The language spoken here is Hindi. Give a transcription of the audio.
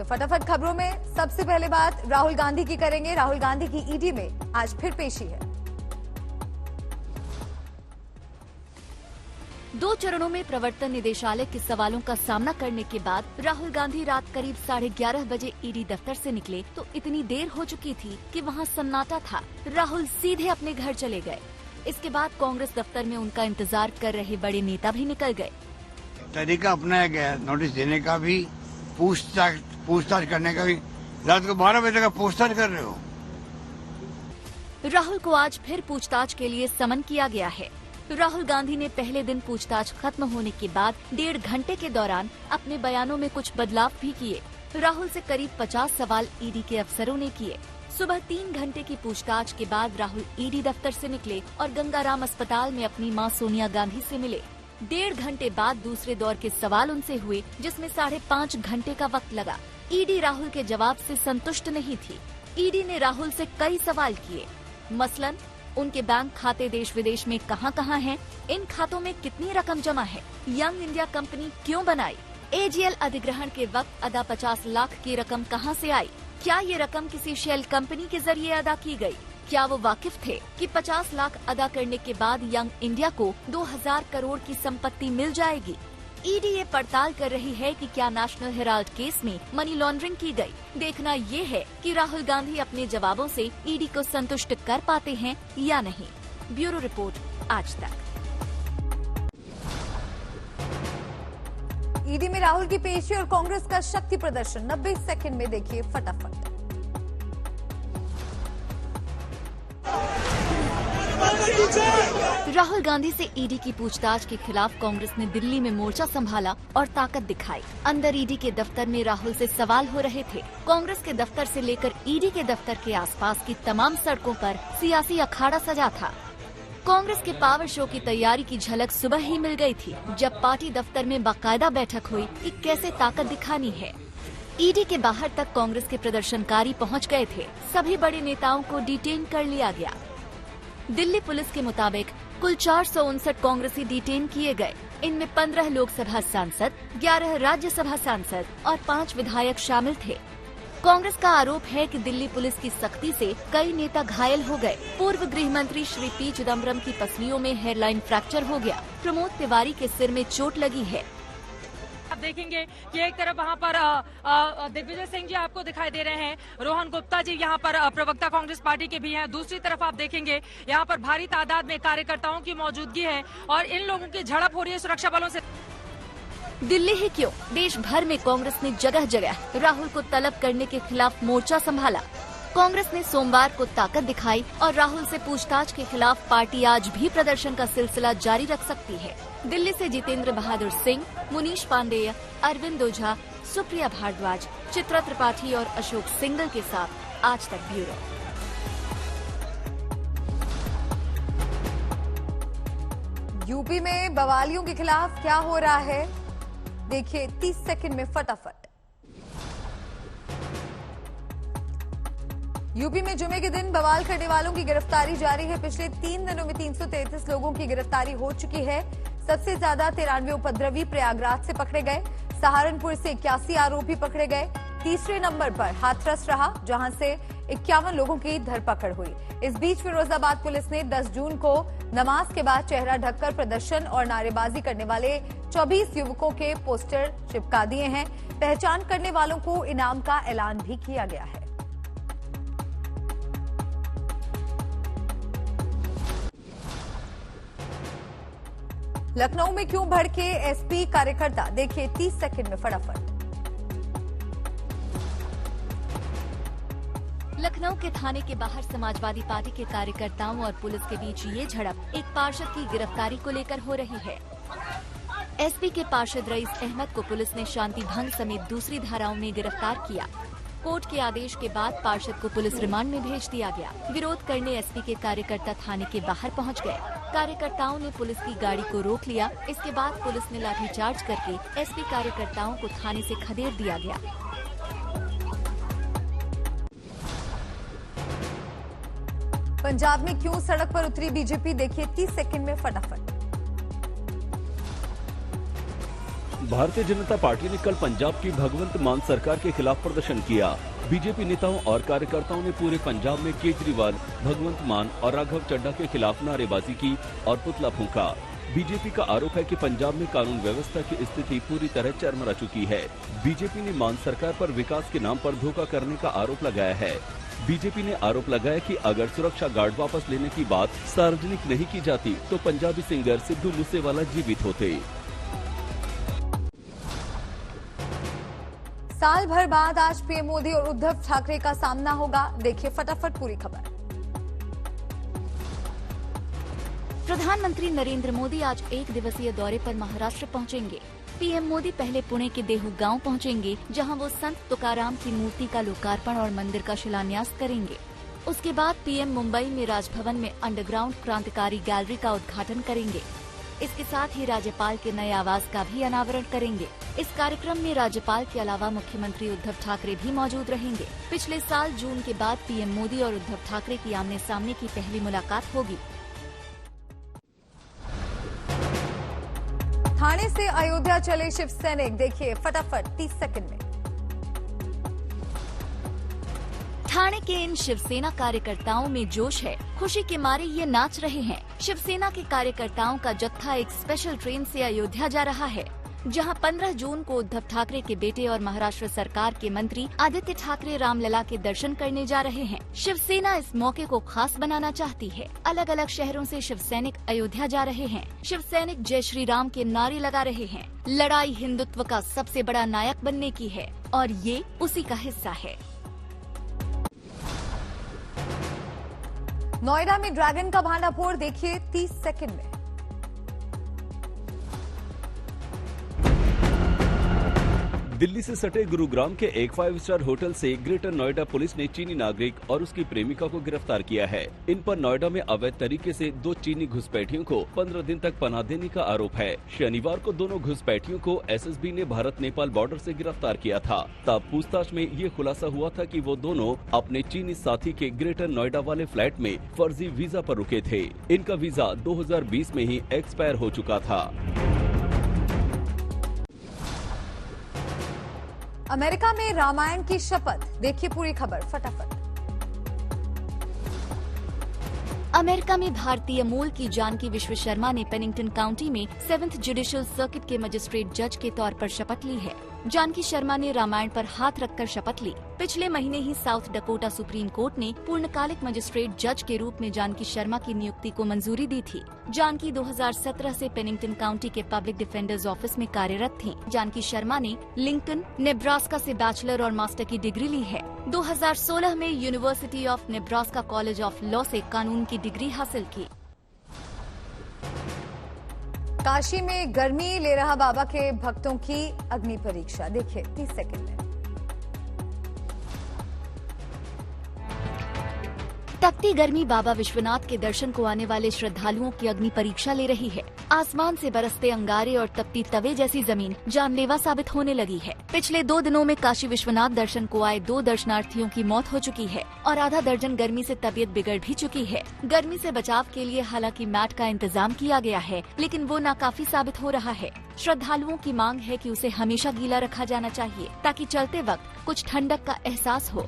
तो फटाफट खबरों में सबसे पहले बात राहुल गांधी की करेंगे। राहुल गांधी की ईडी में आज फिर पेशी है। 2 चरणों में प्रवर्तन निदेशालय के सवालों का सामना करने के बाद राहुल गांधी रात करीब 11:30 बजे ईडी दफ्तर से निकले तो इतनी देर हो चुकी थी कि वहां सन्नाटा था। राहुल सीधे अपने घर चले गए। इसके बाद कांग्रेस दफ्तर में उनका इंतजार कर रहे बड़े नेता भी निकल गए। तरीका अपनाया गया, नोटिस देने का भी, पूछताछ करने का भी। रात को 12 बजे का पूछताछ कर रहे हो। राहुल को आज फिर पूछताछ के लिए समन किया गया है। राहुल गांधी ने पहले दिन पूछताछ खत्म होने के बाद 1.5 घंटे के दौरान अपने बयानों में कुछ बदलाव भी किए। राहुल से करीब 50 सवाल ईडी के अफसरों ने किए। सुबह 3 घंटे की पूछताछ के बाद राहुल ईडी दफ्तर से निकले और गंगाराम अस्पताल में अपनी मां सोनिया गांधी से मिले। 1.5 घंटे बाद दूसरे दौर के सवाल उनसे हुए, जिसमें 5.5 घंटे का वक्त लगा। ईडी राहुल के जवाब से संतुष्ट नहीं थी। ईडी ने राहुल से कई सवाल किए, मसलन उनके बैंक खाते देश विदेश में कहां-कहां हैं, इन खातों में कितनी रकम जमा है, यंग इंडिया कंपनी क्यों बनाई, एजीएल अधिग्रहण के वक्त अदा 50 लाख की रकम कहां से आई, क्या ये रकम किसी शेल कंपनी के जरिए अदा की गई, क्या वो वाकिफ थे कि 50 लाख अदा करने के बाद यंग इंडिया को 2000 करोड़ की संपत्ति मिल जाएगी। ईडी ये पड़ताल कर रही है कि क्या नेशनल हेराल्ड केस में मनी लॉन्ड्रिंग की गई। देखना ये है कि राहुल गांधी अपने जवाबों से ईडी को संतुष्ट कर पाते हैं या नहीं। ब्यूरो रिपोर्ट, आज तक। ईडी में राहुल की पेशी और कांग्रेस का शक्ति प्रदर्शन 90 सेकंड में देखिए फटाफट। राहुल गांधी से ईडी की पूछताछ के खिलाफ कांग्रेस ने दिल्ली में मोर्चा संभाला और ताकत दिखाई। अंदर ईडी के दफ्तर में राहुल से सवाल हो रहे थे। कांग्रेस के दफ्तर से लेकर ईडी के दफ्तर के आसपास की तमाम सड़कों पर सियासी अखाड़ा सजा था। कांग्रेस के पावर शो की तैयारी की झलक सुबह ही मिल गई थी, जब पार्टी दफ्तर में बाकायदा बैठक हुई कि कैसे ताकत दिखानी है। ईडी के बाहर तक कांग्रेस के प्रदर्शनकारी पहुँच गए थे। सभी बड़े नेताओं को डिटेन कर लिया गया। दिल्ली पुलिस के मुताबिक कुल 459 कांग्रेसी डिटेन किए गए। इनमें 15 लोकसभा सांसद, 11 राज्यसभा सांसद और 5 विधायक शामिल थे। कांग्रेस का आरोप है कि दिल्ली पुलिस की सख्ती से कई नेता घायल हो गए। पूर्व गृह मंत्री श्री पी चिदम्बरम की पसलियों में हेयरलाइन फ्रैक्चर हो गया। प्रमोद तिवारी के सिर में चोट लगी है। आप देखेंगे कि एक तरफ वहाँ पर दिग्विजय सिंह जी आपको दिखाई दे रहे हैं, रोहन गुप्ता जी यहाँ पर प्रवक्ता कांग्रेस पार्टी के भी हैं। दूसरी तरफ आप देखेंगे यहाँ पर भारी तादाद में कार्यकर्ताओं की मौजूदगी है और इन लोगों की झड़प हो रही है सुरक्षा बलों से। दिल्ली ही क्यों, देश भर में कांग्रेस ने जगह जगह राहुल को तलब करने के खिलाफ मोर्चा संभाला। कांग्रेस ने सोमवार को ताकत दिखाई और राहुल से पूछताछ के खिलाफ पार्टी आज भी प्रदर्शन का सिलसिला जारी रख सकती है। दिल्ली से जितेंद्र बहादुर सिंह, मुनीश पांडेय, अरविंद ओझा, सुप्रिया भारद्वाज, चित्रा त्रिपाठी और अशोक सिंघल के साथ आज तक ब्यूरो। यूपी में बवालियों के खिलाफ क्या हो रहा है, देखिए 30 सेकंड में फटाफट। यूपी में जुमे के दिन बवाल करने वालों की गिरफ्तारी जारी है। पिछले 3 दिनों में 333 लोगों की गिरफ्तारी हो चुकी है। सबसे ज्यादा 93 उपद्रवी प्रयागराज से पकड़े गए। सहारनपुर से 81 आरोपी पकड़े गए। तीसरे नंबर पर हाथरस रहा, जहां से 51 लोगों की धरपकड़ हुई। इस बीच फिरोजाबाद पुलिस ने 10 जून को नमाज के बाद चेहरा ढककर प्रदर्शन और नारेबाजी करने वाले 24 युवकों के पोस्टर चिपका दिए हैं। पहचान करने वालों को इनाम का ऐलान भी किया गया है। लखनऊ में क्यों भड़के एसपी कार्यकर्ता, देखिए 30 सेकंड में फटाफट। लखनऊ के थाने के बाहर समाजवादी पार्टी के कार्यकर्ताओं और पुलिस के बीच ये झड़प एक पार्षद की गिरफ्तारी को लेकर हो रही है। एसपी के पार्षद रईस अहमद को पुलिस ने शांति भंग समेत दूसरी धाराओं में गिरफ्तार किया। कोर्ट के आदेश के बाद पार्षद को पुलिस रिमांड में भेज दिया गया। विरोध करने एसपी के कार्यकर्ता थाने के बाहर पहुंच गए। कार्यकर्ताओं ने पुलिस की गाड़ी को रोक लिया। इसके बाद पुलिस ने लाठीचार्ज करके एसपी कार्यकर्ताओं को थाने से खदेड़ दिया गया। पंजाब में क्यों सड़क पर उतरी बीजेपी, देखिए 30 सेकंड में फटाफट। भारतीय जनता पार्टी ने कल पंजाब की भगवंत मान सरकार के खिलाफ प्रदर्शन किया। बीजेपी नेताओं और कार्यकर्ताओं ने पूरे पंजाब में केजरीवाल, भगवंत मान और राघव चड्ढा के खिलाफ नारेबाजी की और पुतला फूंका। बीजेपी का आरोप है कि पंजाब में कानून व्यवस्था की स्थिति पूरी तरह चरमरा चुकी है। बीजेपी ने मान सरकार पर विकास के नाम पर धोखा करने का आरोप लगाया है। बीजेपी ने आरोप लगाया कि अगर सुरक्षा गार्ड वापस लेने की बात सार्वजनिक नहीं की जाती तो पंजाबी सिंगर सिद्धू मूसेवाला जीवित होते। साल भर बाद आज पीएम मोदी और उद्धव ठाकरे का सामना होगा। देखिए फटाफट पूरी खबर। प्रधानमंत्री नरेंद्र मोदी आज 1 दिवसीय दौरे पर महाराष्ट्र पहुंचेंगे। पीएम मोदी पहले पुणे के देहू गांव पहुंचेंगे, जहां वो संत तुकाराम की मूर्ति का लोकार्पण और मंदिर का शिलान्यास करेंगे। उसके बाद पीएम मुंबई में राजभवन में अंडरग्राउंड क्रांतिकारी गैलरी का उद्घाटन करेंगे। इसके साथ ही राज्यपाल के नए आवास का भी अनावरण करेंगे। इस कार्यक्रम में राज्यपाल के अलावा मुख्यमंत्री उद्धव ठाकरे भी मौजूद रहेंगे। पिछले साल जून के बाद पीएम मोदी और उद्धव ठाकरे की आमने सामने की पहली मुलाकात होगी। थाने से अयोध्या चले शिव सैनिक, देखिए फटाफट 30 सेकंड में। ठाणे के इन शिवसेना कार्यकर्ताओं में जोश है। खुशी के मारे ये नाच रहे हैं। शिवसेना के कार्यकर्ताओं का जत्था एक स्पेशल ट्रेन से अयोध्या जा रहा है, जहां 15 जून को उद्धव ठाकरे के बेटे और महाराष्ट्र सरकार के मंत्री आदित्य ठाकरे रामलला के दर्शन करने जा रहे हैं। शिवसेना इस मौके को खास बनाना चाहती है। अलग अलग शहरों से शिव सैनिक अयोध्या जा रहे हैं। शिव सैनिक जय श्री राम के नारे लगा रहे हैं। लड़ाई हिंदुत्व का सबसे बड़ा नायक बनने की है और ये उसी का हिस्सा है। नोएडा में ड्रैगन का भांडाफोड़, देखिए 30 सेकंड में। दिल्ली से सटे गुरुग्राम के एक 5 स्टार होटल से ग्रेटर नोएडा पुलिस ने चीनी नागरिक और उसकी प्रेमिका को गिरफ्तार किया है। इन पर नोएडा में अवैध तरीके से 2 चीनी घुसपैठियों को 15 दिन तक पनाह देने का आरोप है। शनिवार को दोनों घुसपैठियों को एसएसबी ने भारत नेपाल बॉर्डर से गिरफ्तार किया था। तब पूछताछ में ये खुलासा हुआ था कि वो दोनों अपने चीनी साथी के ग्रेटर नोएडा वाले फ्लैट में फर्जी वीजा पर रुके थे। इनका वीजा 2020 में ही एक्सपायर हो चुका था। अमेरिका में रामायण की शपथ, देखिए पूरी खबर फटाफट। अमेरिका में भारतीय मूल की जानकी विश्व शर्मा ने पेनिंगटन काउंटी में 7th जुडिशियल सर्किट के मजिस्ट्रेट जज के तौर पर शपथ ली है। जानकी शर्मा ने रामायण पर हाथ रखकर शपथ ली। पिछले महीने ही साउथ डकोटा सुप्रीम कोर्ट ने पूर्णकालिक मजिस्ट्रेट जज के रूप में जानकी शर्मा की नियुक्ति को मंजूरी दी थी। जानकी 2017 से पेनिंगटन काउंटी के पब्लिक डिफेंडर्स ऑफिस में कार्यरत थी। जानकी शर्मा ने लिंकन, नेब्रास्का से बैचलर और मास्टर की डिग्री ली है। 2016 में university of Nebraska college of law से कानून की डिग्री हासिल की। काशी में गर्मी ले रहा बाबा के भक्तों की अग्नि परीक्षा, देखिए 30 सेकंड में। तपती गर्मी बाबा विश्वनाथ के दर्शन को आने वाले श्रद्धालुओं की अग्नि परीक्षा ले रही है। आसमान से बरसते अंगारे और तपती तवे जैसी जमीन जानलेवा साबित होने लगी है। पिछले 2 दिनों में काशी विश्वनाथ दर्शन को आए 2 दर्शनार्थियों की मौत हो चुकी है और आधा दर्जन गर्मी से तबीयत बिगड़ भी चुकी है। गर्मी से बचाव के लिए हालांकि मैट का इंतजाम किया गया है, लेकिन वो नाकाफी साबित हो रहा है। श्रद्धालुओं की मांग है कि उसे हमेशा गीला रखा जाना चाहिए ताकि चलते वक्त कुछ ठंडक का एहसास हो।